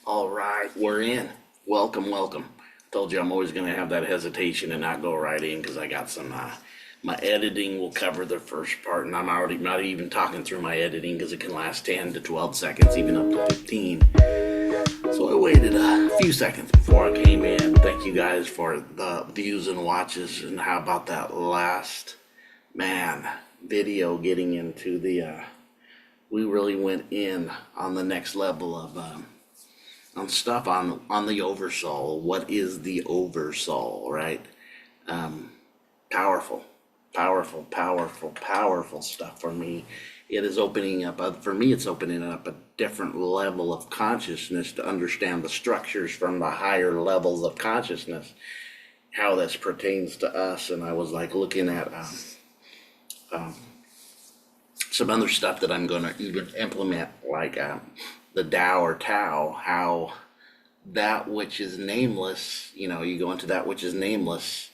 All right, we're in. Welcome, welcome. Told you I'm always going to have that hesitation and not go right in because I got some. My editing will cover the first part, and I'm already not even talking through my editing because it can last 10 to 12 seconds, even up to 15. So I waited a few seconds before I came in. Thank you guys for the views and watches. And how about that last video getting into the. We really went in on the next level of. On stuff on the oversoul. What is the oversoul, right? Powerful, powerful, powerful, powerful stuff for me. It is opening up, for me, it's opening up a different level of consciousness to understand the structures from the higher levels of consciousness, how this pertains to us. And I was like looking at some other stuff that I'm going to even implement, like the Tao or Tao, how that which is nameless, you go into that which is nameless,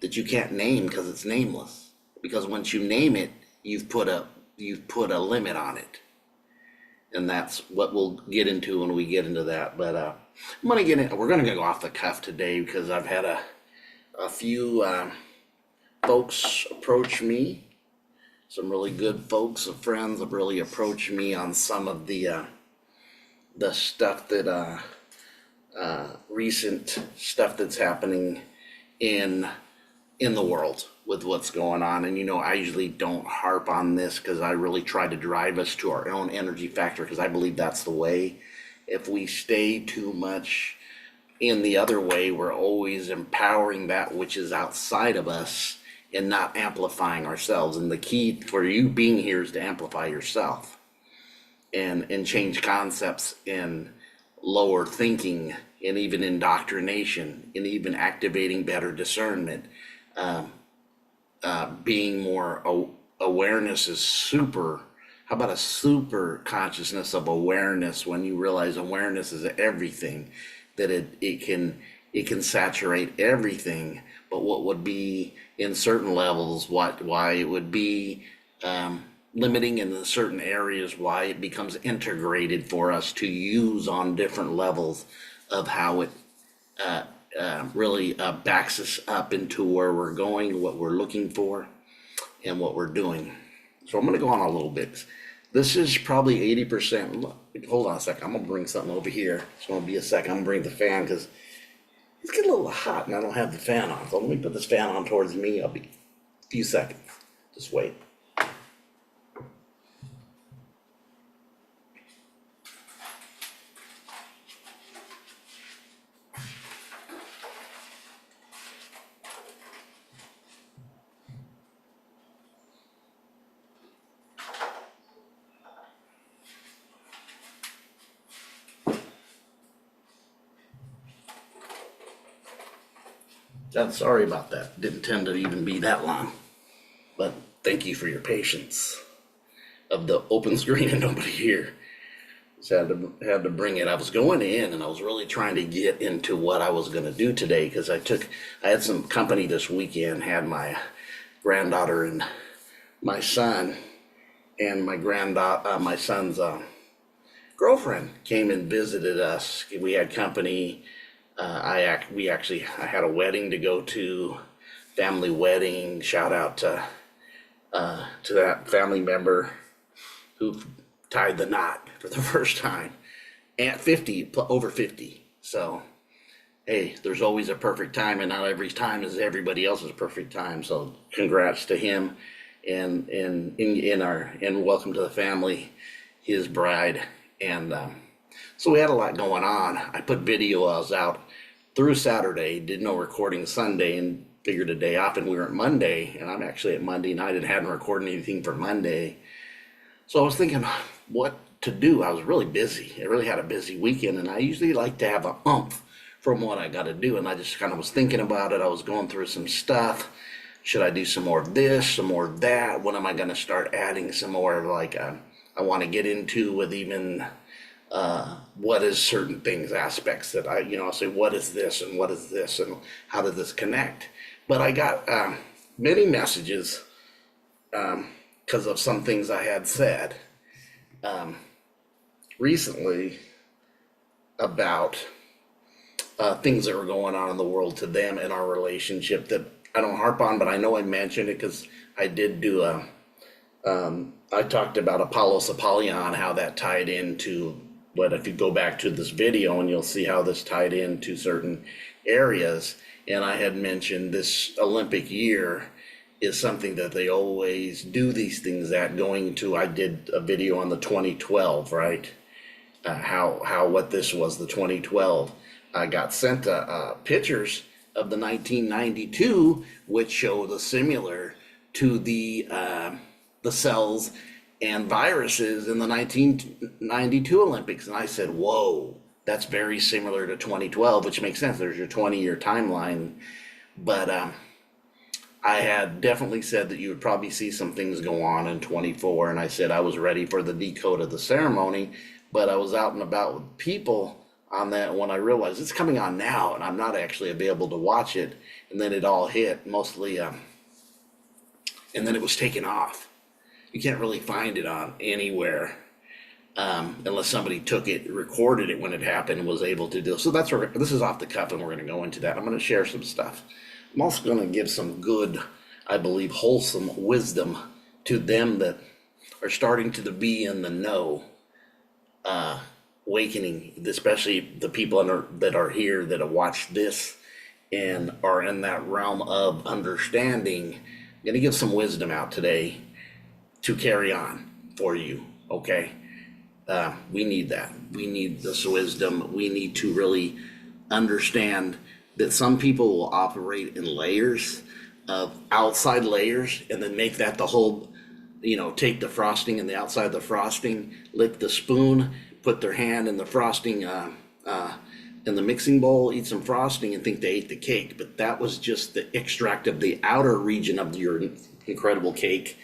that you can't name because it's nameless. Because once you name it, you've put a limit on it. And that's what we'll get into when we get into that. But we're gonna go off the cuff today because I've had a few folks approach me. Some really good folks, friends have really approached me on some of the stuff that recent stuff that's happening in the world with what's going on. And I usually don't harp on this because I really try to drive us to our own energy factor, because I believe that's the way. If we stay too much in the other way, we're always empowering that which is outside of us and not amplifying ourselves. And the key for you being here is to amplify yourself and change concepts and lower thinking and even indoctrination and even activating better discernment. Being more awareness is super. How about a super consciousness of awareness? When you realize awareness is everything, that it can saturate everything. But what would be in certain levels, why it would be limiting in certain areas, why it becomes integrated for us to use on different levels of how it really backs us up into where we're going, what we're looking for, and what we're doing. So I'm going to go on a little bit. This is probably 80%. Hold on a second. I'm going to bring something over here. It's going to be a second. I'm going to bring the fan because it's getting a little hot and I don't have the fan on. So let me put this fan on towards me. I'll be a few seconds. Just wait. I'm sorry about that. Didn't tend to even be that long. But thank you for your patience of the open screen and nobody here. Just had to bring it. I was going in and I was really trying to get into what I was going to do today, because I had some company this weekend. Had my granddaughter and my son, and my son's girlfriend came and visited us. We had company. I had a wedding to go to, family wedding. Shout out to that family member who tied the knot for the first time at 50, over 50. So, hey, there's always a perfect time, and not every time is everybody else's perfect time. So, congrats to him, and welcome to the family, his bride, and so we had a lot going on. I put videos out through Saturday, did no recording Sunday, and figured a day off, and we were at Monday, and I'm actually at Monday night and hadn't recorded anything for Monday. So I was thinking what to do. I was really busy. I really had a busy weekend, and I usually like to have a umph from what I got to do, and I just kind of was thinking about it. I was going through some stuff. Should I do some more of this, some more of that? When am I going to start adding some more of I want to get into with even what is certain things, aspects that I'll say, what is this and what is this and how does this connect? But I got many messages because of some things I had said recently. about things that were going on in the world to them and our relationship that I don't harp on, but I know I mentioned it because I did do I talked about Apollos Apollyon, how that tied into what, if you go back to this video and you'll see how this tied into certain areas. And I had mentioned this Olympic year is something that they always do these things at, going to, I did a video on the 2012, right? How what this was, the 2012. I got sent pictures of the 1992, which show the similar to the cells and viruses in the 1992 Olympics. And I said, whoa, that's very similar to 2012, which makes sense. There's your 20-year timeline. But I had definitely said that you would probably see some things go on in 24. And I said I was ready for the decode of the ceremony, but I was out and about with people on that when I realized it's coming on now and I'm not actually available to watch it. And then it all hit mostly, and then it was taken off. You can't really find it on anywhere unless somebody took it, recorded it when it happened, and was able to do it. So that's where this is off the cuff, and we're going to go into that. I'm going to share some stuff. I'm also going to give some good, I believe, wholesome wisdom to them that are starting to be in the know, awakening, especially the people that are here that have watched this and are in that realm of understanding. I'm going to give some wisdom out today to carry on for you, okay? We need that. We need this wisdom. We need to really understand that some people will operate in layers of outside layers and then make that the whole, take the frosting and the outside of the frosting, lick the spoon, put their hand in the frosting, in the mixing bowl, eat some frosting and think they ate the cake. But that was just the extract of the outer region of your incredible cake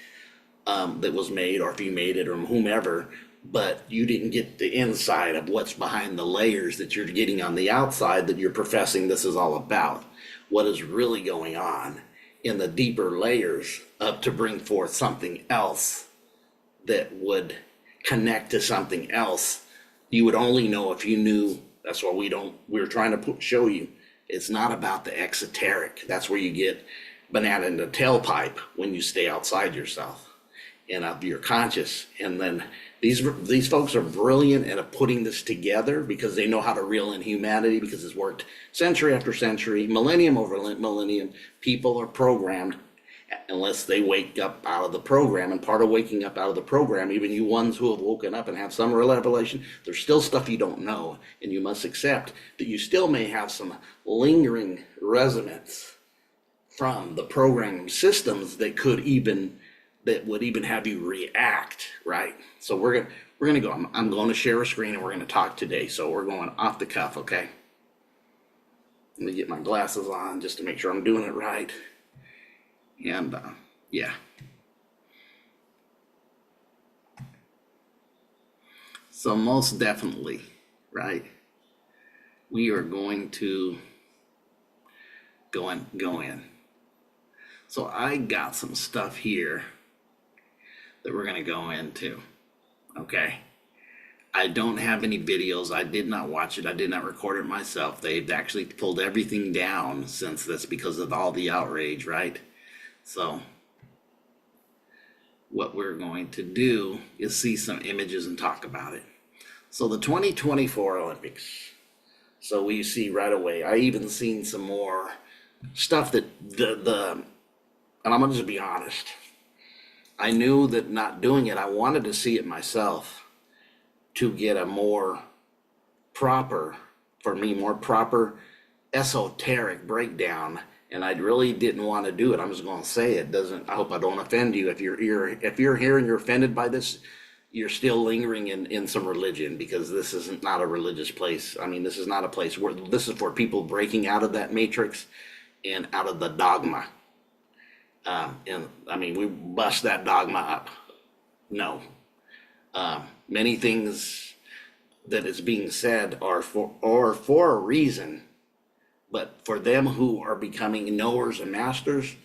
that was made, or if you made it, or whomever, but you didn't get the inside of what's behind the layers that you're getting on the outside that you're professing this is all about. What is really going on in the deeper layers to bring forth something else that would connect to something else. You would only know if you knew. That's why we're trying to show you. It's not about the exoteric. That's where you get banana in the tailpipe when you stay outside yourself and of your conscious. And then these folks are brilliant at putting this together because they know how to reel in humanity, because it's worked century after century, millennium over millennium. People are programmed unless they wake up out of the program. And part of waking up out of the program, even you ones who have woken up and have some revelation, there's still stuff you don't know, and you must accept that you still may have some lingering resonance from the program systems that would even have you react, right? So we're gonna go. I'm going to share a screen and we're gonna talk today. So we're going off the cuff, okay? Let me get my glasses on just to make sure I'm doing it right. And yeah. So most definitely, right? We are going to go in. So I got some stuff here that we're gonna go into, okay? I don't have any videos. I did not watch it. I did not record it myself. They've actually pulled everything down since this because of all the outrage, right? So what we're going to do is see some images and talk about it. So the 2024 Olympics. So we see right away, I even seen some more stuff that and I'm gonna just be honest. I knew that not doing it, I wanted to see it myself to get a more proper esoteric breakdown. And I really didn't want to do it. I'm just going to say it doesn't. I hope I don't offend you. If you're here and you're offended by this, you're still lingering in some religion, because this isn't not a religious place. I mean, this is not a place where this is for people breaking out of that matrix and out of the dogma. And I mean, we bust that dogma up. No, many things that is being said are for a reason. But for them who are becoming knowers and masters,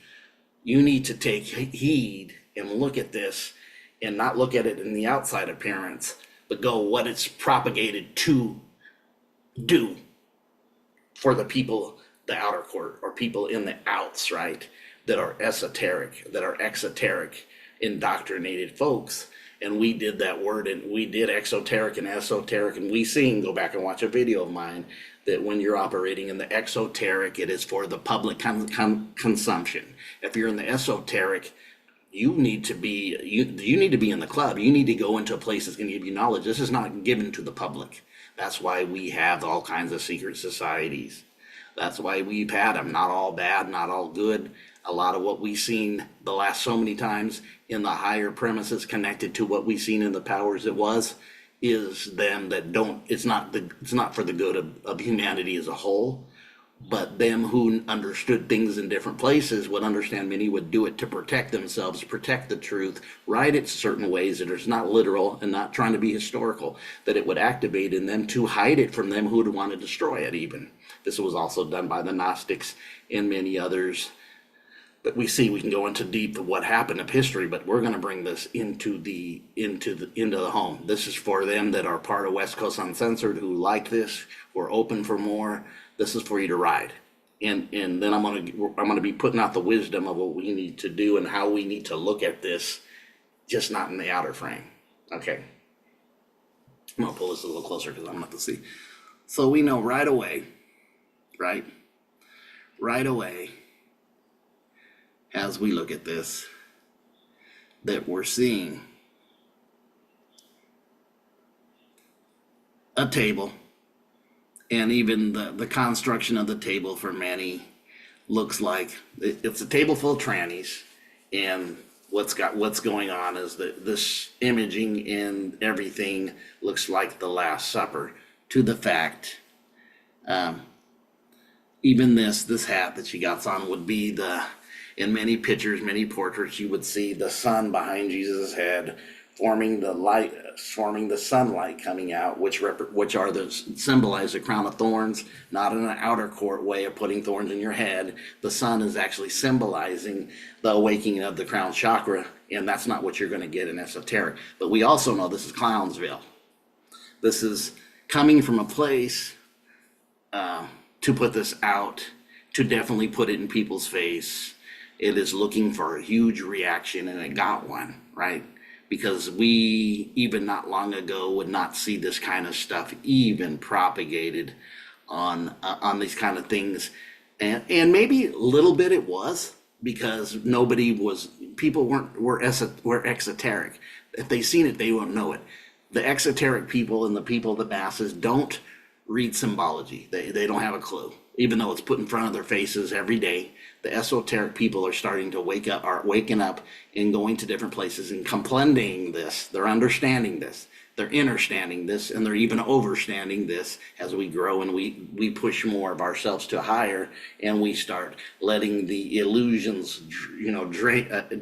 you need to take heed and look at this and not look at it in the outside appearance, but go what it's propagated to do for the people, the outer court, or people in the outs, right? That are esoteric, that are exoteric, indoctrinated folks. And we did that word, and we did exoteric and esoteric, and we seen, go back and watch a video of mine, that when you're operating in the exoteric, it is for the public consumption. If you're in the esoteric, you need to be you need to be in the club. You need to go into a place that's going to give you knowledge. This is not given to the public. That's why we have all kinds of secret societies. That's why we've had them. Not all bad, not all good. A lot of what we've seen the last so many times in the higher premises connected to what we've seen in the powers that was is them that don't, it's not for the good of humanity as a whole, but them who understood things in different places would understand many would do it to protect themselves, protect the truth, write it certain ways that it's not literal and not trying to be historical, that it would activate in them to hide it from them who would want to destroy it even. This was also done by the Gnostics and many others. But we see we can go into deep of what happened of history, but we're going to bring this into the home. This is for them that are part of West Coast Uncensored, who like this, who are open for more. This is for you to ride, and then I'm gonna be putting out the wisdom of what we need to do and how we need to look at this, just not in the outer frame. Okay, I'm gonna pull this a little closer because I'm not to see. So we know right away, right away, as we look at this, that we're seeing a table. And even the construction of the table for many looks like it's a table full of trannies, and what's going on is that this imaging and everything looks like the Last Supper. To the fact, even this hat that she got on would be in many pictures, many portraits, you would see the sun behind Jesus' head, forming the sunlight coming out, which symbolize the crown of thorns, not in an outer court way of putting thorns in your head. The sun is actually symbolizing the awakening of the crown chakra, and that's not what you're going to get in esoteric. But we also know this is Clownsville. This is coming from a place to put this out, to definitely put it in people's face. It is looking for a huge reaction, and it got one, right? Because we, even not long ago, would not see this kind of stuff even propagated on these kind of things. And maybe a little bit it was, because people were exoteric. If they seen it, they won't know it. The exoteric people and the people, the masses, don't read symbology. They don't have a clue, even though it's put in front of their faces every day. The esoteric people are starting to are waking up and going to different places and comprehending this. They're understanding this. They're understanding this, and they're even overstanding this as we grow and we push more of ourselves to higher, and we start letting the illusions,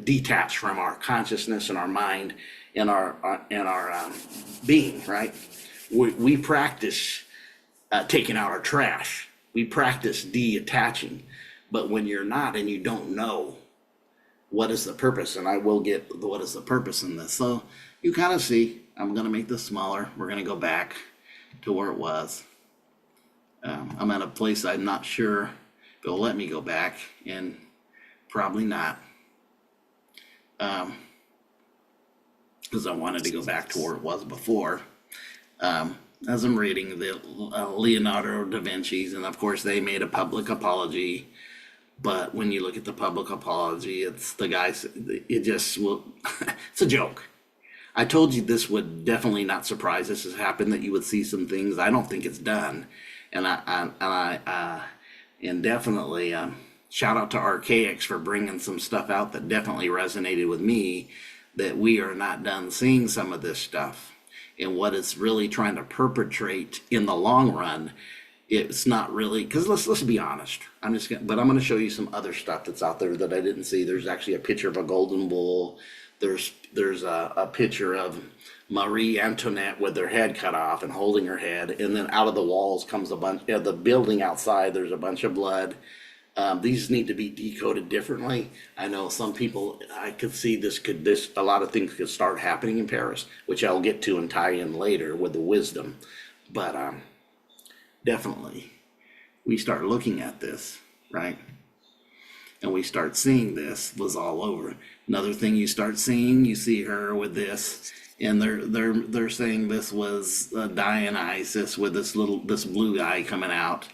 detach from our consciousness and our mind and our being. Right? We practice taking out our trash. We practice detaching. But when you're not and you don't know what is the purpose, and I will get what is the purpose in this. So you kind of see, I'm going to make this smaller. We're going to go back to where it was. I'm at a place I'm not sure if it'll let me go back, and probably not. Because I wanted to go back to where it was before. As I'm reading the Leonardo da Vinci's, and of course they made a public apology. But when you look at the public apology, it's the guys, it's a joke. I told you this would definitely not surprise us. This has happened, that you would see some things. I don't think it's done. And and definitely shout out to Archaics for bringing some stuff out that definitely resonated with me, that we are not done seeing some of this stuff. And what it's really trying to perpetrate in the long run, it's not really, because let's be honest. I'm going to show you some other stuff that's out there that I didn't see. There's actually a picture of a golden bull. There's a picture of Marie Antoinette with her head cut off and holding her head, and then out of the walls comes a bunch. The building outside, there's a bunch of blood. These need to be decoded differently. I know some people, I could see a lot of things could start happening in Paris, which I'll get to and tie in later with the wisdom. But definitely, we start looking at this, right? And we start seeing this was all over. Another thing you start seeing, you see her with this, and they're saying this was Dionysus with this blue guy coming out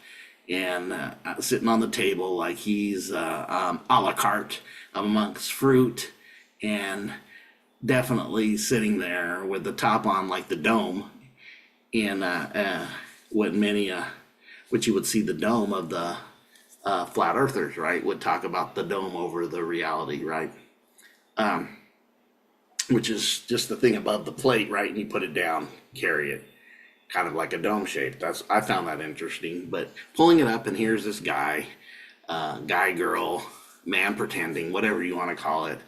and sitting on the table like he's a la carte amongst fruit, and definitely sitting there with the top on like the dome, and which you would see the dome of the flat earthers, right, would talk about the dome over the reality, right? Which is just the thing above the plate, right? And you put it down, carry it, kind of like a dome shape. I found that interesting. But pulling it up, and here's this guy, girl, man pretending, whatever you want to call it,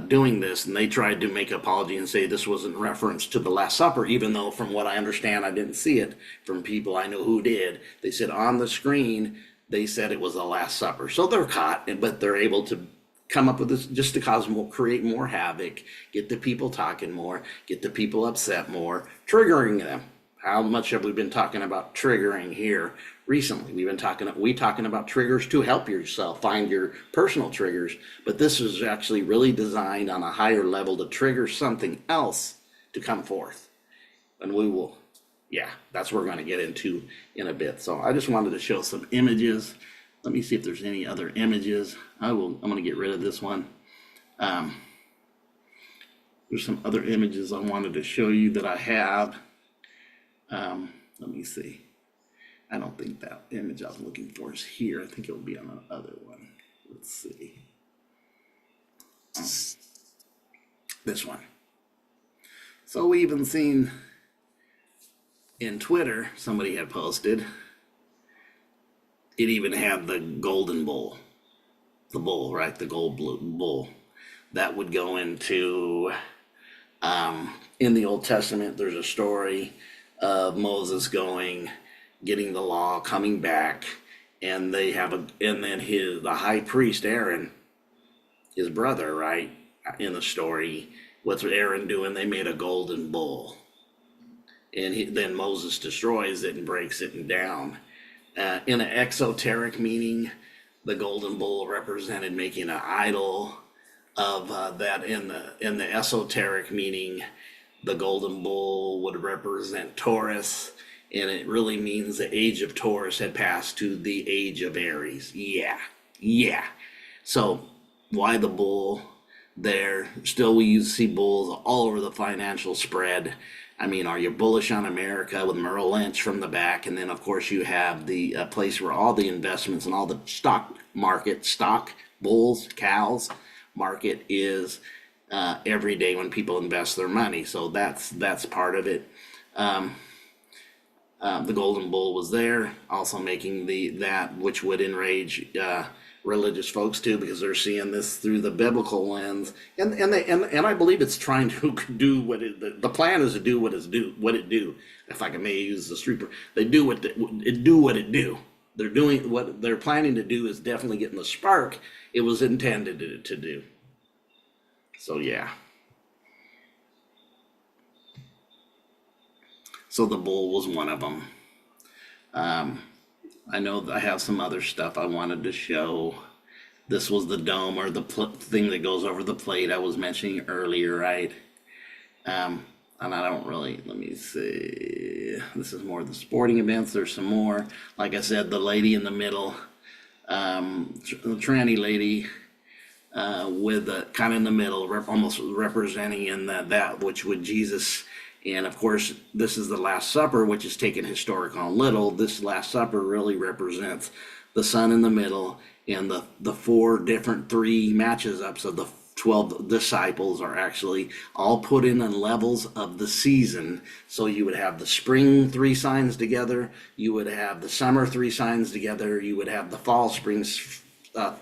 doing this, and they tried to make an apology and say this was in reference to the Last Supper, even though from what I understand, I didn't see it from people I know who did. They said on the screen, they said it was the Last Supper. So they're caught, but they're able to come up with this just to create more havoc, get the people talking more, get the people upset more, triggering them. How much have we been talking about triggering here recently? We talking about triggers to help yourself find your personal triggers, but this is actually really designed on a higher level to trigger something else to come forth. And that's what we're going to get into in a bit. So I just wanted to show some images. Let me see if there's any other images. I'm going to get rid of this one. There's some other images I wanted to show you that I have. Let me see. I don't think that image I was looking for is here. I think it will be on the other one. Let's see. This one. So we even seen in Twitter, somebody had posted, it even had the golden bull. The bull, right? The gold bull. That would go into, in the Old Testament, there's a story of Moses getting the law, coming back, and then the high priest Aaron, his brother, right, in the story, what's Aaron doing? They made a golden bull, and then Moses destroys it and breaks it down. In an exoteric meaning, the golden bull represented making an idol of that. In the esoteric meaning, the golden bull would represent Taurus, and it really means the age of Taurus had passed to the age of Aries. Yeah. So why the bull there? Still, we see bulls all over the financial spread. I mean, are you bullish on America with Merrill Lynch from the back? And then, of course, you have the place where all the investments and all the stock bulls, cows market is every day when people invest their money. So that's part of it. The golden bull was there, also making that which would enrage religious folks too, because they're seeing this through the biblical lens, and I believe it's trying to do the plan is to do what it do. If I may use the street, they do what it do. They're doing what they're planning to do is definitely getting the spark it was intended to do. So yeah. So the bull was one of them. I know that I have some other stuff I wanted to show. This was the dome, or the thing that goes over the plate I was mentioning earlier, right? And I don't really, let me see. This is more of the sporting events. There's some more. Like I said, the lady in the middle, the tranny lady, with the kind of in the middle, almost representing in that which would Jesus. And of course, this is the Last Supper, which is taken historical and little. This Last Supper really represents the sun in the middle, and the four different three matches ups of the 12 disciples are actually all put in on levels of the season. So you would have the spring three signs together, you would have the summer three signs together, you would have the fall, spring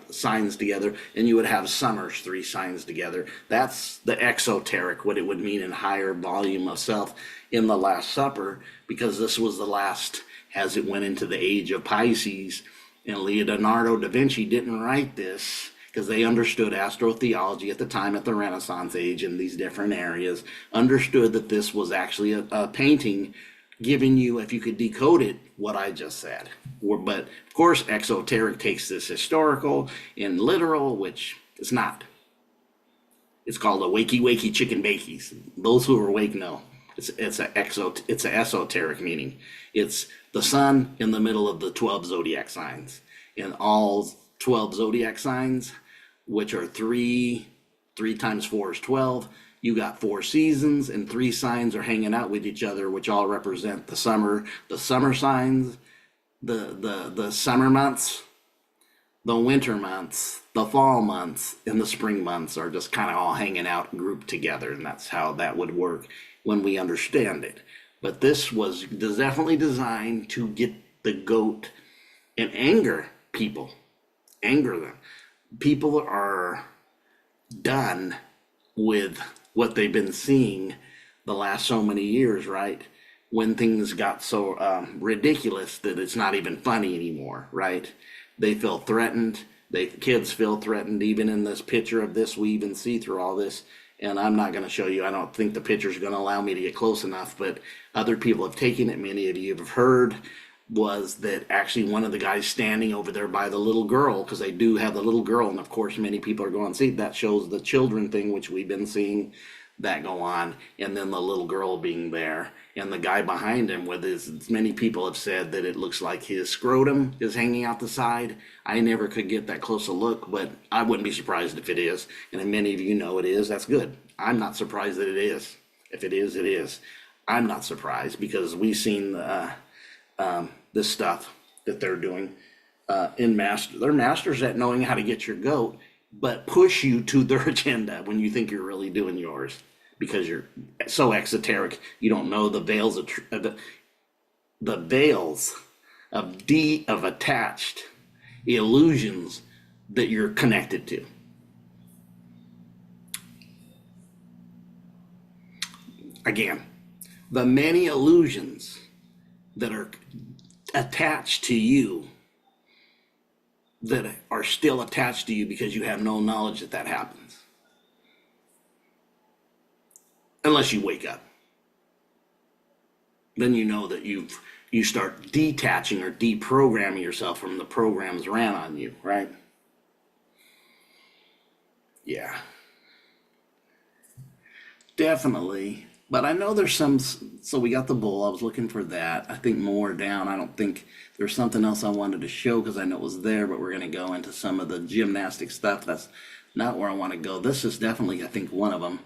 signs together, and you would have summer's three signs together. That's the exoteric, what it would mean in higher volume of self in the Last Supper, because this was the last as it went into the age of Pisces. And Leonardo da Vinci didn't write this because they understood astrotheology at the time, at the Renaissance age, in these different areas, understood that this was actually a painting giving you, if you could decode it, what I just said. But of course, exoteric takes this historical and literal, which it's not. It's called a wakey wakey chicken bakies. Those who are awake know. It's a esoteric meaning. It's the sun in the middle of the 12 zodiac signs. And all 12 zodiac signs, which are three times 4 is 12. You got 4 seasons, and 3 signs are hanging out with each other, which all represent the summer signs, the summer months, the winter months, the fall months, and the spring months are just kind of all hanging out grouped together, and that's how that would work when we understand it. But this was definitely designed to get the goat and anger people, anger them. People are done with what they've been seeing the last so many years, right? When things got so ridiculous that it's not even funny anymore, right? They feel threatened. Kids feel threatened. Even in this picture of this, we even see through all this. And I'm not going to show you. I don't think the picture's going to allow me to get close enough, but other people have taken it. Many of you have heard was that actually one of the guys standing over there by the little girl, because they do have the little girl, and of course many people are going, see, that shows the children thing, which we've been seeing that go on, and then the little girl being there, and the guy behind him with his, many people have said that it looks like his scrotum is hanging out the side. I never could get that close a look, but I wouldn't be surprised if it is, and many of you know it is. That's good. I'm not surprised that it is. If it is, it is. I'm not surprised because we've seen this stuff that they're doing they're masters at knowing how to get your goat, but push you to their agenda when you think you're really doing yours because you're so exoteric. You don't know the veils of the veils of attached illusions that you're connected to. Again, the many illusions that are attached to you, that are still attached to you because you have no knowledge that happens. Unless you wake up. Then you know that you start detaching or deprogramming yourself from the programs ran on you, right? Yeah. Definitely. But I know there's some, so we got the bull, I was looking for that. I think more down, I don't think there's something else I wanted to show because I know it was there, but we're going to go into some of the gymnastic stuff. That's not where I want to go. This is definitely, I think one of them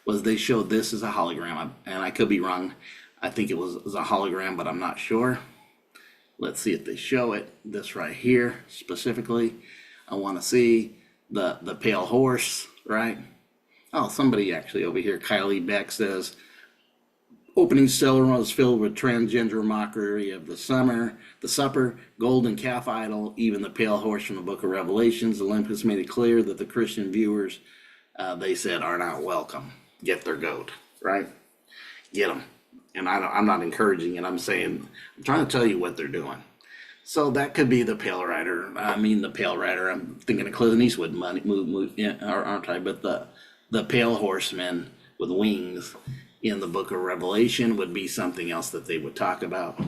was they showed this as a hologram, and I could be wrong. I think it was a hologram, but I'm not sure. Let's see if they show it. This right here specifically. I want to see the pale horse, right? Oh, somebody actually over here, Kylie Beck says, opening ceremony was filled with transgender mockery of the supper, golden calf idol, even the pale horse from the book of Revelations. Olympus made it clear that the Christian viewers, they said, are not welcome. Get their goat, right? Get them. And I'm not encouraging it. I'm saying, I'm trying to tell you what they're doing. So that could be the Pale Rider. The Pale Rider, I'm thinking of Clint Eastwood move, yeah, aren't I? But the Pale Horseman with wings in the book of Revelation would be something else that they would talk about,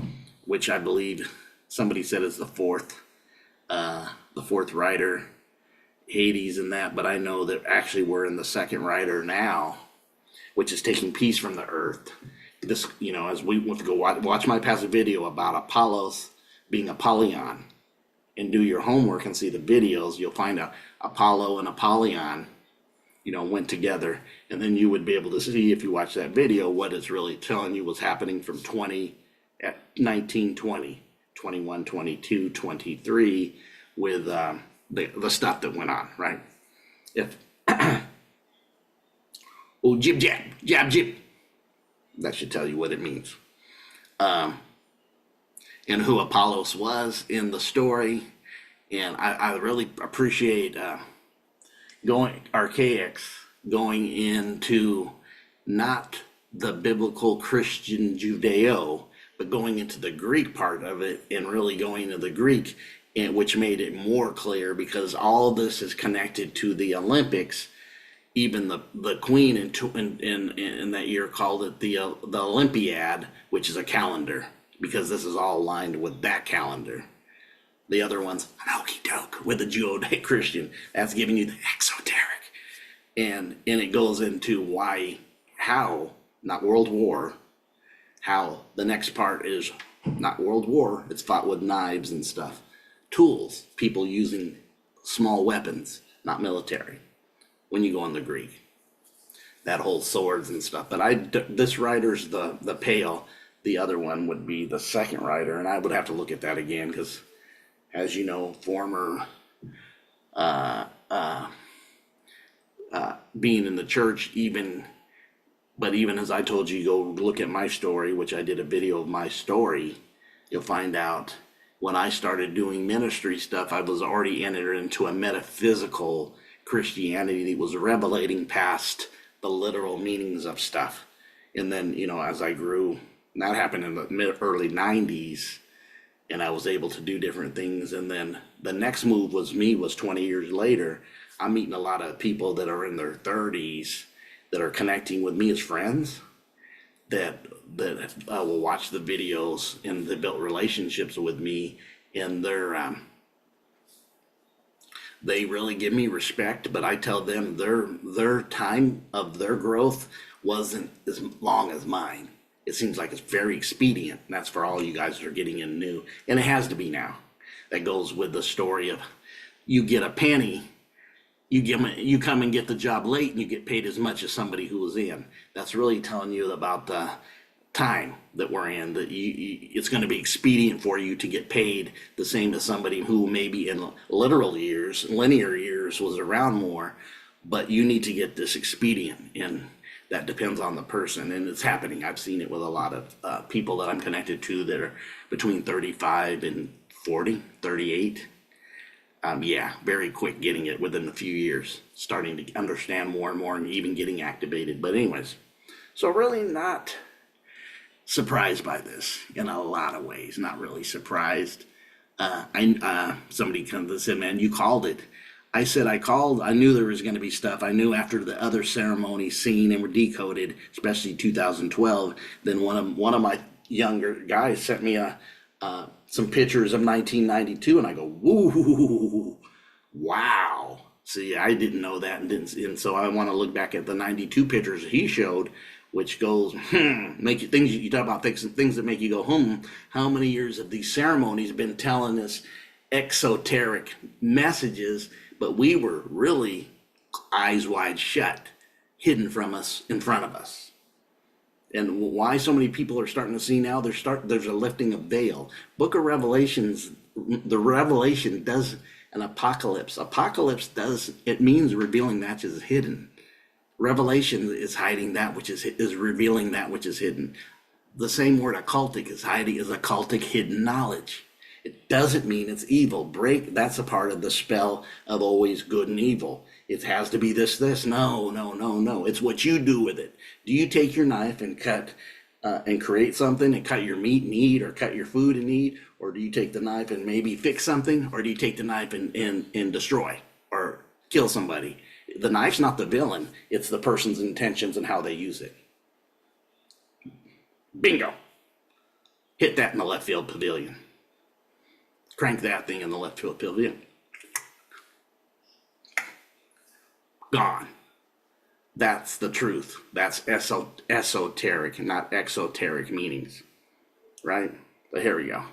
which I believe somebody said is the fourth rider, Hades and that, but I know that actually we're in the second rider now, which is taking peace from the earth. This, as we want to go watch my past video about Apollos being Apollyon and do your homework and see the videos, you'll find out Apollo and Apollyon went together, and then you would be able to see, if you watch that video, what it's really telling you was happening from 1920, 21, 22, 23, with the stuff that went on, right? If oh, jib jab, jab jib, that should tell you what it means. And who Apollos was in the story, and I really appreciate archaics going into not the biblical Christian Judeo, but going into the Greek part of it and really going into the Greek, and which made it more clear because all this is connected to the Olympics even the queen in that year called it the Olympiad, which is a calendar, because this is all aligned with that calendar. The other one's an okey doke with a Judeo-Christian. That's giving you the exoteric, and it goes into how not World War, how the next part is not World War. It's fought with knives and stuff, tools, people using small weapons, not military. When you go on the Greek, that whole swords and stuff. But this writer's the pale. The other one would be the second writer, and I would have to look at that again because, as you know, former being in the church, even as I told you, go look at my story, which I did a video of my story. You'll find out when I started doing ministry stuff, I was already entered into a metaphysical Christianity that was revelating past the literal meanings of stuff. And then, as I grew, and that happened in the early 90s, and I was able to do different things. And then the next move was 20 years later. I'm meeting a lot of people that are in their 30s that are connecting with me as friends that will watch the videos, and they built relationships with me, and they really give me respect, but I tell them their time of their growth wasn't as long as mine. It seems like it's very expedient, and that's for all you guys that are getting in new, and it has to be now. That goes with the story of you get a penny, you come and get the job late, and you get paid as much as somebody who was in. That's really telling you about the time that we're in, that it's going to be expedient for you to get paid the same as somebody who maybe in linear years was around more, but you need to get this expedient, and that depends on the person, and it's happening. I've seen it with a lot of people that I'm connected to that are between 35 and 40, 38. Very quick getting it within a few years, starting to understand more and more and even getting activated. But anyways, so really not surprised by this in a lot of ways, not really surprised. Somebody comes and said, man, you called it. I said, I called, I knew there was going to be stuff. I knew after the other ceremonies seen and were decoded, especially 2012, then one of my younger guys sent me some pictures of 1992, and I go, woo, wow. See, I didn't know that, and so I want to look back at the 92 pictures he showed, which goes, make you things you talk about things that make you go, how many years have these ceremonies been telling us exoteric messages, but we were really eyes wide shut, hidden from us, in front of us. And why so many people are starting to see now, there's a lifting of veil. Book of Revelations, the revelation does an apocalypse. Apocalypse it means revealing that which is hidden. Revelation is hiding that which is revealing that which is hidden. The same word occultic is occultic hidden knowledge. It doesn't mean it's evil. That's a part of the spell of always good and evil. It has to be this. No. It's what you do with it. Do you take your knife and cut and create something and cut your meat and eat, or cut your food and eat? Or do you take the knife and maybe fix something? Or do you take the knife and destroy or kill somebody? The knife's not the villain. It's the person's intentions and how they use it. Bingo. Hit that in the left field pavilion. Crank that thing in the left field pavilion. Gone. That's the truth. That's esoteric, not exoteric meanings. Right? But here we go.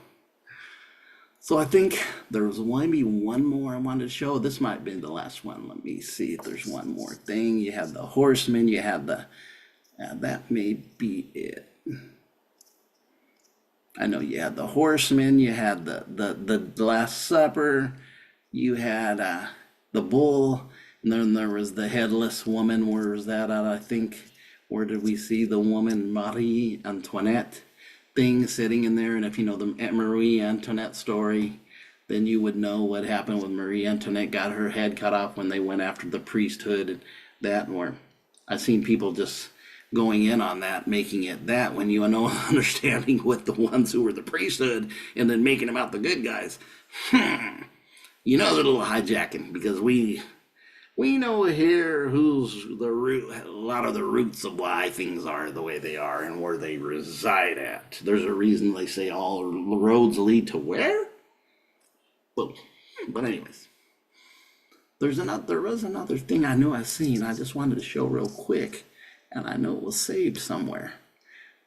So I think there was maybe one more I wanted to show. This might have been the last one. Let me see if there's one more thing. You have the horsemen. You have that may be it. I know you had the horsemen. You had the Last Supper. You had the bull. And then there was the headless woman. Where was that at? I think, where did we see the woman Marie Antoinette thing sitting in there? And if you know the Marie Antoinette story, then you would know what happened when Marie Antoinette got her head cut off when they went after the priesthood and that. Where I've seen people just going in on that, making it that, when you know understanding with the ones who were the priesthood and then making them out the good guys. You know, they're a little hijacking, because We know here who's the root, a lot of the roots of why things are the way they are and where they reside at. There's a reason they say all roads lead to where? Well, but anyways, there was another thing I knew I seen. I just wanted to show real quick, and I know it was saved somewhere.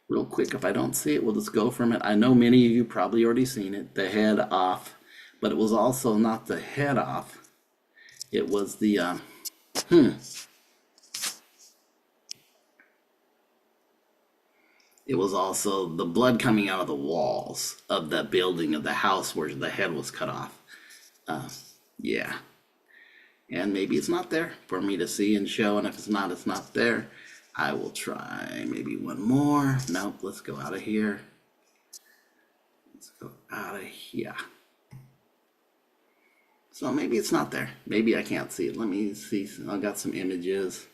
Real quick, if I don't see it, we'll just go from it. I know many of you probably already seen it, the head off, but it was also not the head off. It was the, it was also the blood coming out of the walls of the building of the house where the head was cut off. Yeah. And maybe it's not there for me to see and show, and if it's not there. I will try maybe one more. Nope, let's go out of here. Let's go out of here. So maybe it's not there. Maybe I can't see it. Let me see. I got some images.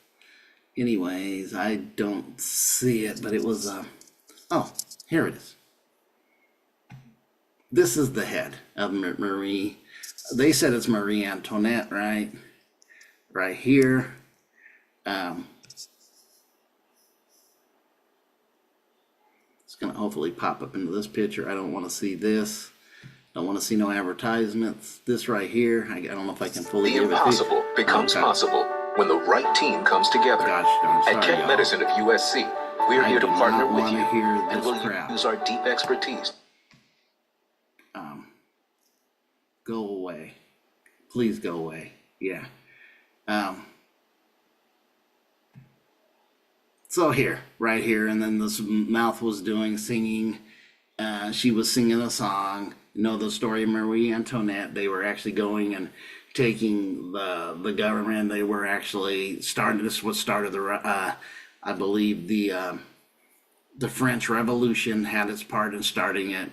Anyways, I don't see it, but it was, oh, here it is. This is the head of Marie. They said it's Marie Antoinette, right? Right here. It's gonna hopefully pop up into this picture. I don't want to see this. Don't want to see no advertisements. This right here, I don't know if I can fully give it. The impossible becomes possible when the right team comes together. Gosh, I'm sorry, At Kent Medicine of USC, we are here to partner with you and will crap. use our deep expertise. Go away. Please go away. Yeah. So here, right here, and then this mouth was singing. She was singing a song. You know the story of Marie Antoinette. They were actually going and taking the government. They were actually started. This was started the I believe the French Revolution had its part in starting it.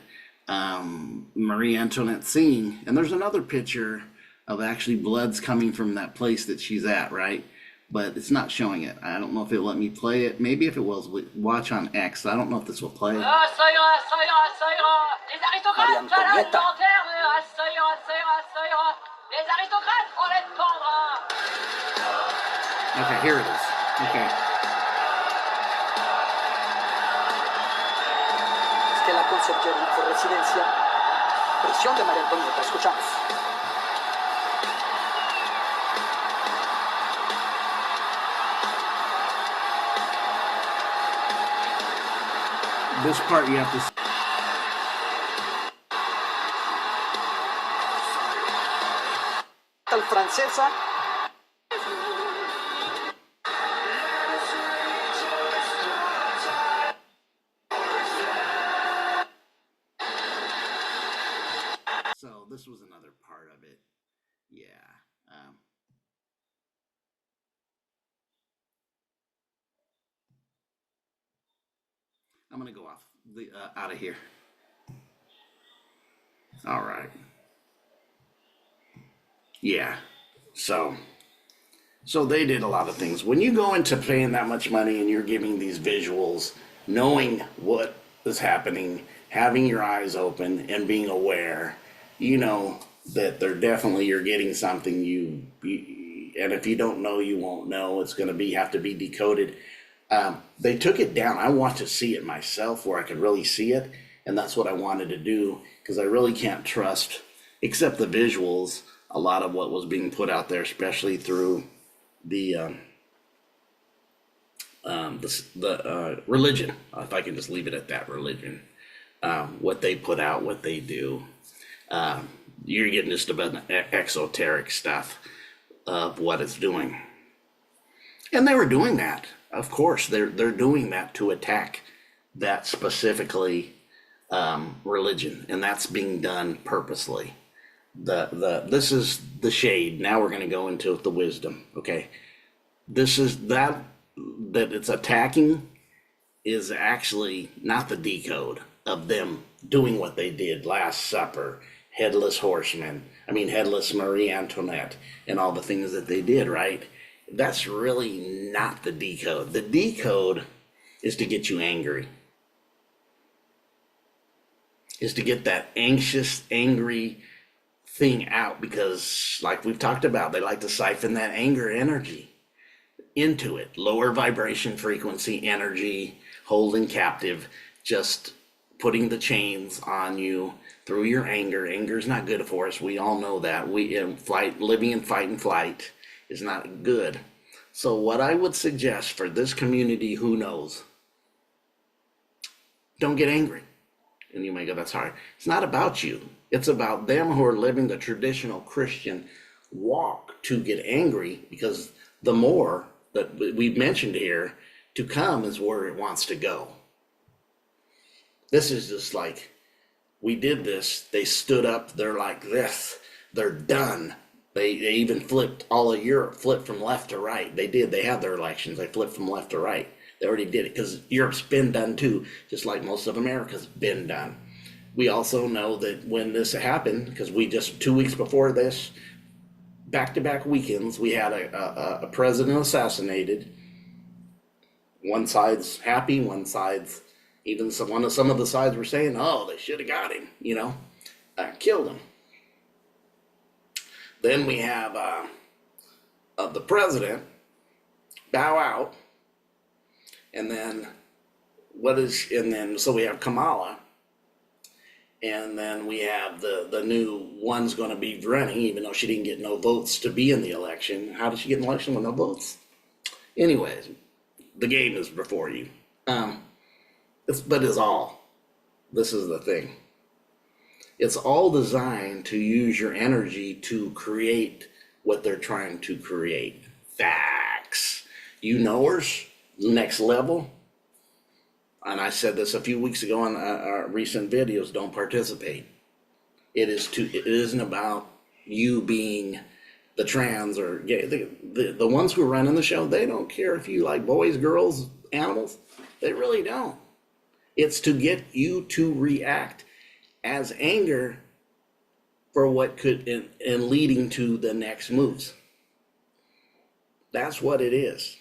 Marie Antoinette singing, and there's another picture of actually bloods coming from that place that she's at, right? But it's not showing it. I don't know if it'll let me play it. Maybe if it will, watch on X. I don't know if this will play. Les aristocrates, on les tendra. Okay, here it is. Okay. Es que la conserjería por residencia. Prisión de María Antonieta, escuchamos. This part you have to. Tal francesa. So this was another part of it. Yeah. I'm gonna go off out of here. All right. Yeah. So they did a lot of things. When you go into paying that much money and you're giving these visuals, knowing what is happening, having your eyes open and being aware, you know that you're getting something and if you don't know, you won't know. It's going to have to be decoded. They took it down. I want to see it myself where I could really see it. And that's what I wanted to do because I really can't trust, except the visuals, a lot of what was being put out there, especially through the religion. If I can just leave it at that, religion. What they put out, what they do. You're getting just about exoteric stuff of what it's doing. And they were doing that. Of course, they're doing that to attack that specifically religion, and that's being done purposely. This is the shade. Now we're going to go into the wisdom. Okay, this is that it's attacking is actually not the decode of them doing what they did. Last Supper, headless Marie Antoinette, and all the things that they did. Right. That's really not the decode. The decode is to get you angry. Is to get that anxious, angry thing out because, like we've talked about, they like to siphon that anger energy into it. Lower vibration frequency energy, holding captive, just putting the chains on you through your anger. Anger is not good for us. We all know that. Living in fight and flight is not good. So what I would suggest for this community, who knows, don't get angry. And you may go, that's hard. It's not about you. It's about them who are living the traditional Christian walk to get angry, because the more that we've mentioned here to come is where it wants to go. This is just like, we did this, they stood up, they're like this, they're done. They even flipped, all of Europe flipped from left to right. They had their elections, they flipped from left to right. They already did it because Europe's been done too, just like most of America's been done. We also know that when this happened, because we just 2 weeks before this, back-to-back weekends, we had a president assassinated. One side's happy, one side's, even some of the sides were saying, oh, they should have got him, killed him. Then we have the president bow out, and then so we have Kamala, and then we have the new one's going to be running, even though she didn't get no votes to be in the election. How did she get an election with no votes? Anyways, the game is before you. This is the thing. It's all designed to use your energy to create what they're trying to create. Facts. You knowers, next level. And I said this a few weeks ago on our recent videos, don't participate. It isn't about you being the trans or gay. The ones who are running the show, they don't care if you like boys, girls, animals. They really don't. It's to get you to react as anger for what could, and leading to the next moves. That's what it is.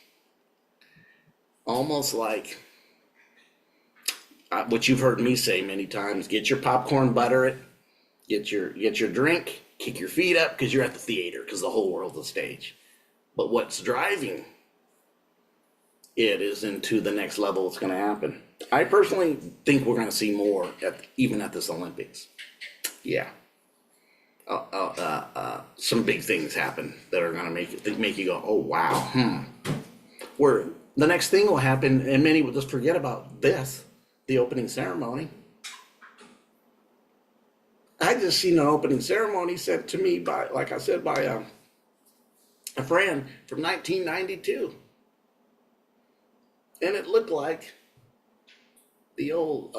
Almost like what you've heard me say many times: get your popcorn, butter it, get your drink, kick your feet up, because you're at the theater, because the whole world's a stage. But what's driving it is into the next level. What's going to happen? I personally think we're going to see more even at this Olympics. Yeah. Some big things happen that are going to make you go, oh wow. Where the next thing will happen, and many will just forget about this, the opening ceremony. I just seen an opening ceremony sent to me by, like I said, by a friend from 1992. And it looked like the old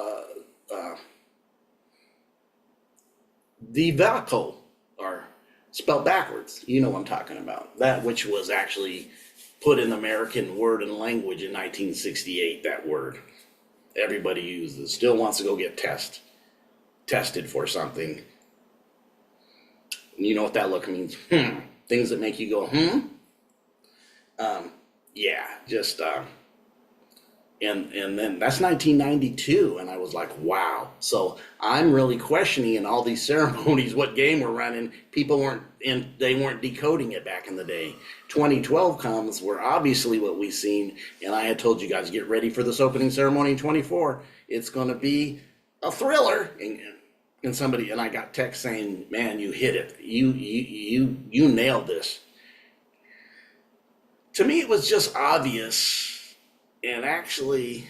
decode, or spelled backwards. You know what I'm talking about. That which was actually put in American word and language in 1968, that word. Everybody uses, still wants to go get tested for something. You know what that look means? Things that make you go, yeah, just, and then that's 1992, and I was like, wow. So I'm really questioning in all these ceremonies what game we're running. People weren't decoding it back in the day. 2012 comes, where obviously what we've seen, and I had told you guys, get ready for this opening ceremony in 24. It's going to be a thriller. And somebody, and I got text saying, man, you hit it. You nailed this. To me, it was just obvious. And actually,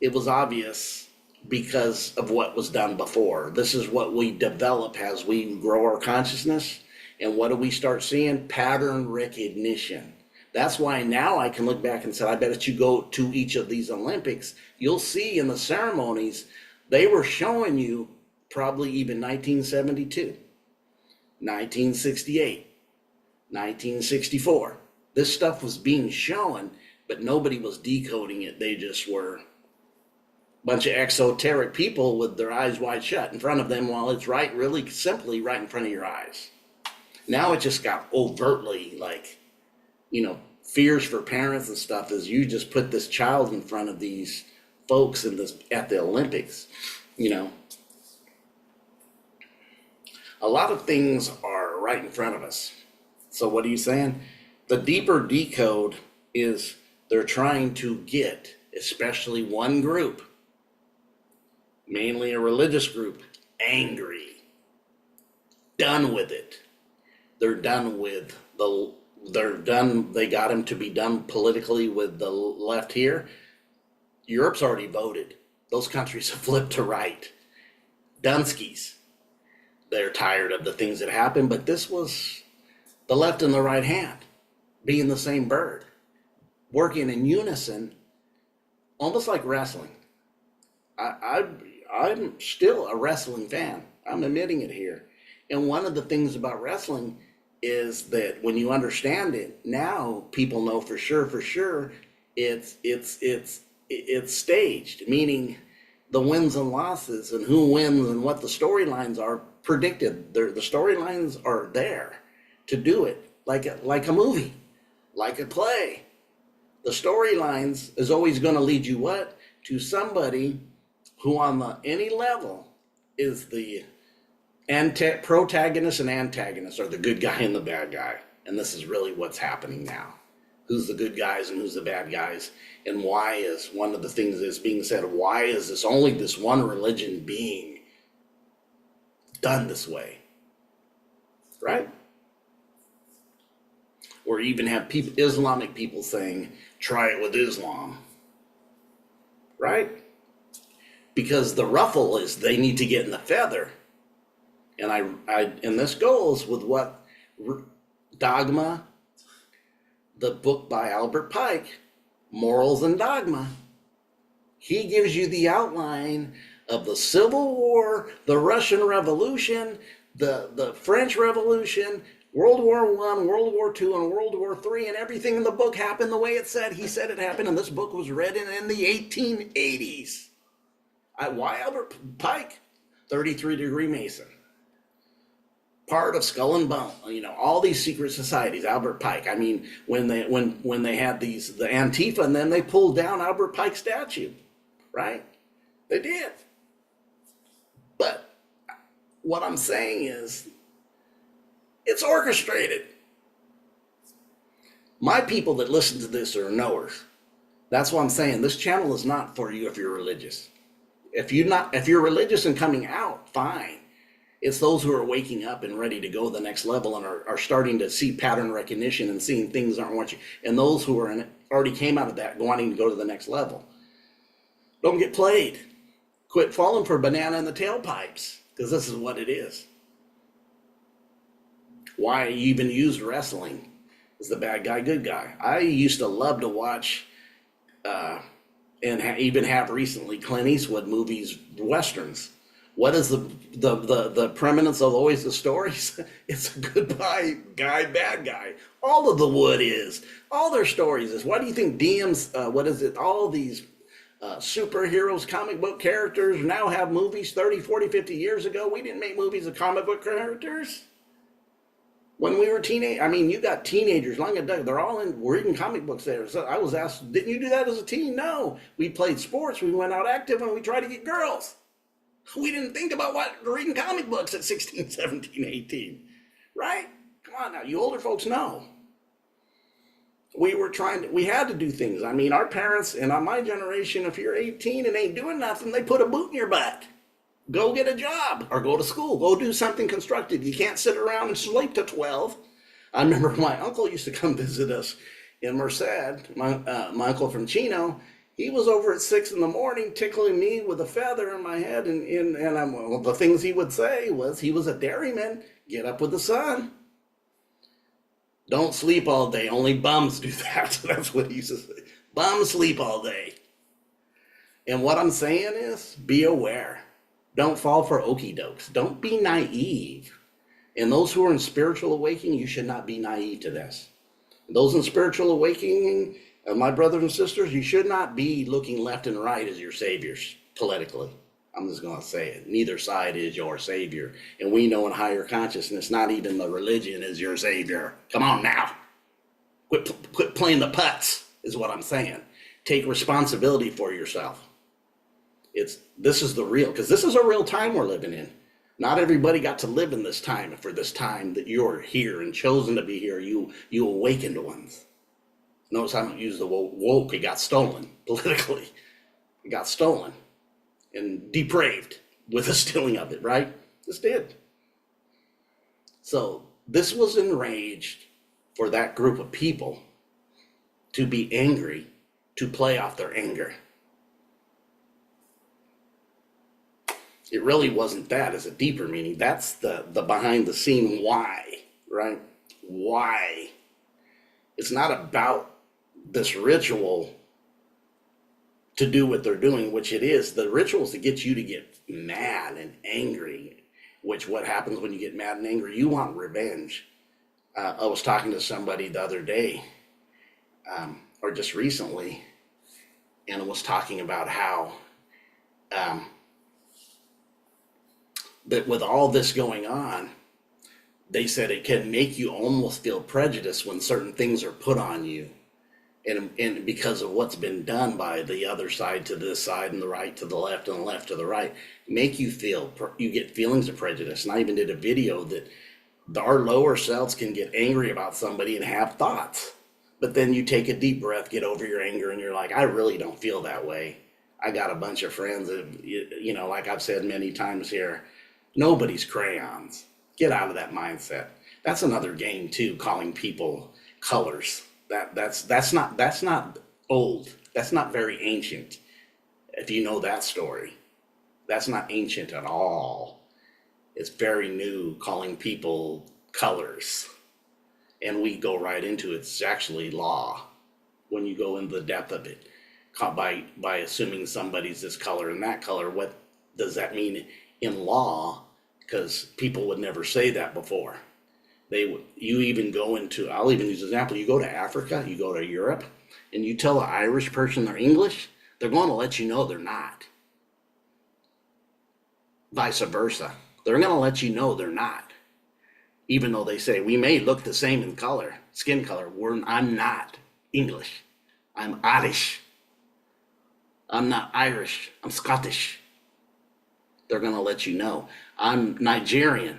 it was obvious because of what was done before. This is what we develop as we grow our consciousness. And what do we start seeing? Pattern recognition. That's why now I can look back and say, I bet if you go to each of these Olympics, you'll see in the ceremonies, they were showing you probably even 1972, 1968, 1964. This stuff was being shown, but nobody was decoding it. They just were a bunch of exoteric people with their eyes wide shut in front of them, while it's right, really simply right in front of your eyes. Now it just got overtly like, fears for parents and stuff, is you just put this child in front of these folks at the Olympics, A lot of things are right in front of us. So what are you saying? The deeper decode is they're trying to get, especially one group, mainly a religious group, angry, done with it. They're done with they got him to be done politically with the left here. Europe's already voted. Those countries have flipped to right. Dunskies. They're tired of the things that happened, but this was the left and the right hand being the same bird, working in unison, almost like wrestling. I'm still a wrestling fan. I'm admitting it here. And one of the things about wrestling is that when you understand it, now people know for sure it's staged, meaning the wins and losses and who wins and what the storylines are predicted. The storylines are there to do it like a movie, like a play. The storylines is always going to lead you what? To somebody who on any level is the protagonist and antagonist, or the good guy and the bad guy. And this is really what's happening now. Who's the good guys and who's the bad guys? And why is one of the things that's being said, why is this only this one religion being done this way? Right? Or even have people, Islamic people saying, try it with Islam. Right? Because the ruffle is they need to get in the feather. And this goes with what Dogma, the book by Albert Pike, Morals and Dogma. He gives you the outline of the Civil War, the Russian Revolution, the French Revolution, World War I, World War II, and World War III, and everything in the book happened the way it said. He said it happened, and this book was read in the 1880s. Why Albert Pike? 33-degree Mason. Part of Skull and Bone, all these secret societies, Albert Pike. I mean, when they had the Antifa, and then they pulled down Albert Pike's statue, right? They did. But what I'm saying is, it's orchestrated. My people that listen to this are knowers. That's what I'm saying. This channel is not for you if you're religious. If you're religious and coming out, fine. It's those who are waking up and ready to go to the next level and are starting to see pattern recognition and seeing things aren't what you, and those who are already came out of that wanting to go to the next level. Don't get played. Quit falling for banana in the tailpipes, because this is what it is. Why I even used wrestling as the bad guy, good guy. I used to love to watch even have recently Clint Eastwood movies, westerns. What is the preeminence of always the stories? It's a good guy, bad guy. All of the wood is. All their stories is. Why do you think DM's, all these superheroes, comic book characters now have movies 30, 40, 50 years ago? We didn't make movies of comic book characters. When we were you got teenagers, long and Doug, they're all reading comic books there. So I was asked, didn't you do that as a teen? No. We played sports, we went out active, and we tried to get girls. We didn't think about reading comic books at 16, 17, 18, right? Come on now, you older folks know. We had to do things. Our parents and on my generation, if you're 18 and ain't doing nothing, they put a boot in your butt. Go get a job or go to school. Go do something constructive. You can't sit around and sleep till 12. I remember my uncle used to come visit us in Merced, my uncle from Chino. He was over at 6 in the morning tickling me with a feather in my head. The things he would say was he was a dairyman. Get up with the sun. Don't sleep all day. Only bums do that. That's what he used to say. Bums sleep all day. And what I'm saying is, be aware. Don't fall for okie dokes. Don't be naive. And those who are in spiritual awakening, you should not be naive to this. Those in spiritual awakening, my brothers and sisters, you should not be looking left and right as your saviors politically. I'm just going to say it. Neither side is your savior. And we know in higher consciousness, not even the religion is your savior. Come on now. Quit playing the putz is what I'm saying. Take responsibility for yourself. This is the real, because this is a real time we're living in. Not everybody got to live in this time. For this time that you're here and chosen to be here, you awakened ones. Notice I don't use the word woke. It got stolen politically. It got stolen and depraved with the stealing of it, right? This did. So this was enraged for that group of people to be angry, to play off their anger. It really wasn't that. It's a deeper meaning. That's the behind the scene why, right? Why? It's not about this ritual to do what they're doing, which it is. The ritual is to get you to get mad and angry, which what happens when you get mad and angry? You want revenge. I was talking to somebody the other day, or just recently, and was talking about how that with all this going on, they said it can make you almost feel prejudice when certain things are put on you. And because of what's been done by the other side to this side and the right to the left and the left to the right, make you feel, you get feelings of prejudice. And I even did a video that our lower selves can get angry about somebody and have thoughts. But then you take a deep breath, get over your anger, and you're like, I really don't feel that way. I got a bunch of friends that, you know, like I've said many times here, nobody's crayons. Get out of that mindset. That's another game too, calling people colors. That's not old. That's not very ancient. If you know that story, that's not ancient at all. It's very new, calling people colors. And we go right into it. It's actually law when you go into the depth of it. By assuming somebody's this color and that color, what does that mean in law? Because people would never say that before. You even go into, I'll even use an example, you go to Africa, you go to Europe, and you tell an Irish person they're English, they're going to let you know they're not. Vice versa. They're going to let you know they're not. Even though they say, we may look the same in color, skin color, I'm not English. I'm Irish. I'm not Irish. I'm Scottish. They're going to let you know. I'm Nigerian.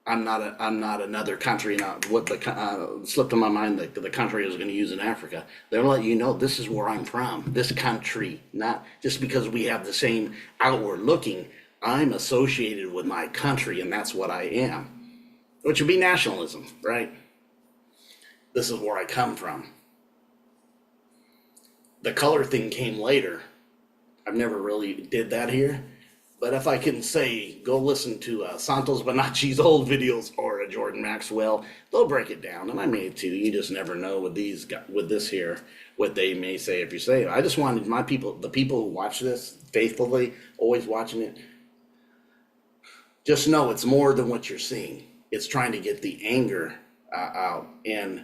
I'm not another country. Not what slipped in my mind that the country I was going to use in Africa. They'll let you know this is where I'm from. This country, not just because we have the same outward looking. I'm associated with my country, and that's what I am, which would be nationalism, right? This is where I come from. The color thing came later. I've never really did that here. But if I can say, go listen to Santos Bonacci's old videos or Jordan Maxwell, they'll break it down. And I may too. You just never know with this here, what they may say if you say it. I just wanted my people, the people who watch this faithfully, always watching it, just know it's more than what you're seeing. It's trying to get the anger out. And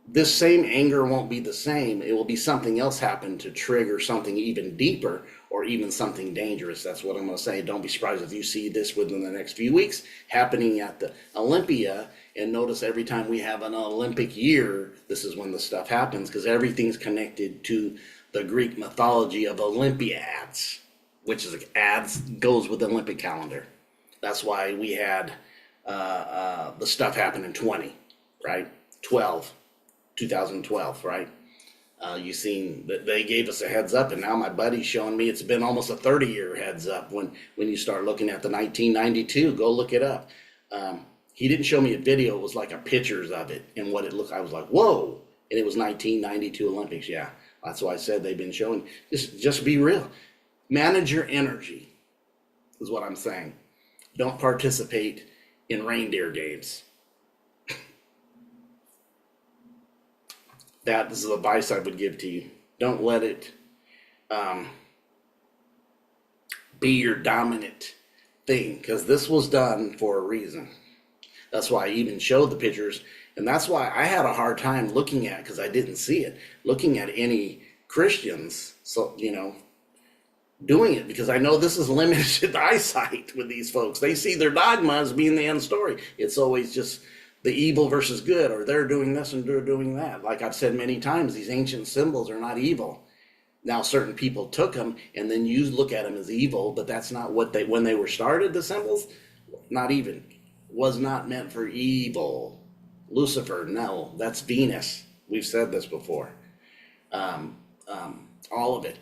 this same anger won't be the same. It will be something else happen to trigger something even deeper or even something dangerous. That's what I'm going to say. Don't be surprised if you see this within the next few weeks happening at the Olympia. And notice every time we have an Olympic year, this is when the stuff happens, because everything's connected to the Greek mythology of Olympiads, which is ads goes with the Olympic calendar. That's why we had the stuff happen in 2012, right? You seen that they gave us a heads up, and now my buddy's showing me it's been almost a 30-year heads up when you start looking at the 1992. Go look it up. He didn't show me a video. It was like a pictures of it and what it looked. I was like, whoa! And it was 1992 Olympics. Yeah, that's why I said they've been showing. Just be real. Manage your energy is what I'm saying. Don't participate in reindeer games. That is the advice I would give to you. Don't let it be your dominant thing, because this was done for a reason. That's why I even showed the pictures, and that's why I had a hard time looking at, because I didn't see it, looking at any Christians, so doing it, because I know this is limited eyesight with these folks. They see their dogma as being the end story. It's always just the evil versus good, or they're doing this and they're doing that. Like I've said many times, these ancient symbols are not evil. Now, certain people took them, and then you look at them as evil, but that's not what when they were started, the symbols, not even, was not meant for evil. Lucifer, no, that's Venus. We've said this before. All of it.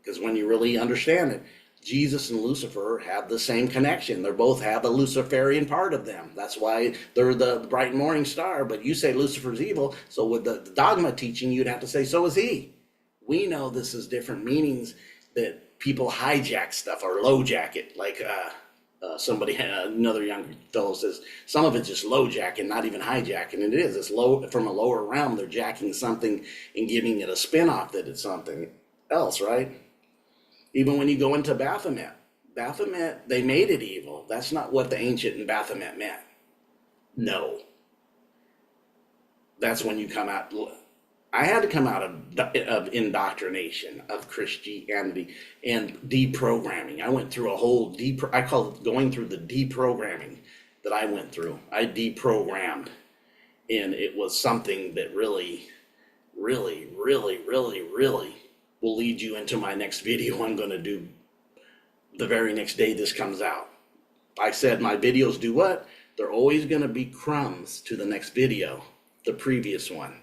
Because when you really understand it, Jesus and Lucifer have the same connection. They both have a Luciferian part of them. That's why they're the bright morning star, but you say Lucifer's evil, so with the dogma teaching, you'd have to say, so is he. We know this is different meanings that people hijack stuff or low jack it, like another young fellow says, some of it's just low jacking, not even hijacking, and it is. It's low from a lower realm. They're jacking something and giving it a spin-off that it's something else, right? Even when you go into Baphomet, they made it evil. That's not what the ancient in Baphomet meant. No. That's when you come out. I had to come out of indoctrination of Christianity and deprogramming. I went through a whole I call it going through the deprogramming that I went through. I deprogrammed, and it was something that really, really, really, really, really will lead you into my next video I'm going to do the very next day this comes out. I said my videos do what? They're always going to be crumbs to the next video, the previous one.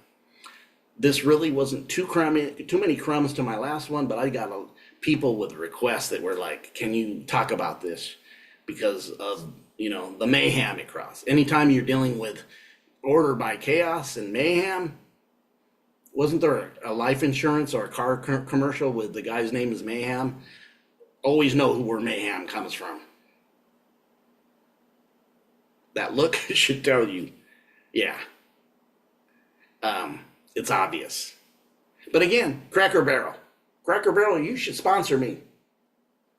This really wasn't too many crumbs to my last one, but I got people with requests that were like, can you talk about this? Because of, the mayhem it caused. Anytime you're dealing with order by chaos and mayhem, wasn't there a life insurance or a car commercial with the guy's name is Mayhem? Always know where mayhem comes from. That look should tell you, yeah. It's obvious. But again, Cracker Barrel, you should sponsor me.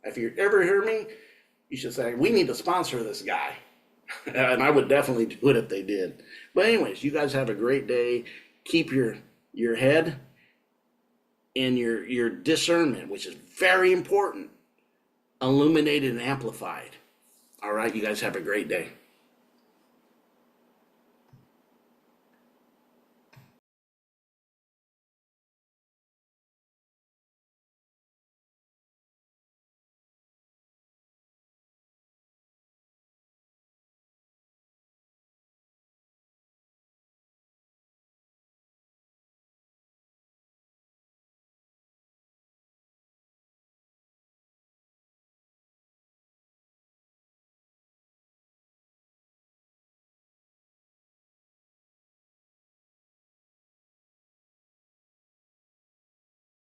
If you ever hear me, you should say, we need to sponsor this guy. And I would definitely do it if they did. But anyways, you guys have a great day. Keep your head and your discernment, which is very important, illuminated and amplified. All right, you guys have a great day.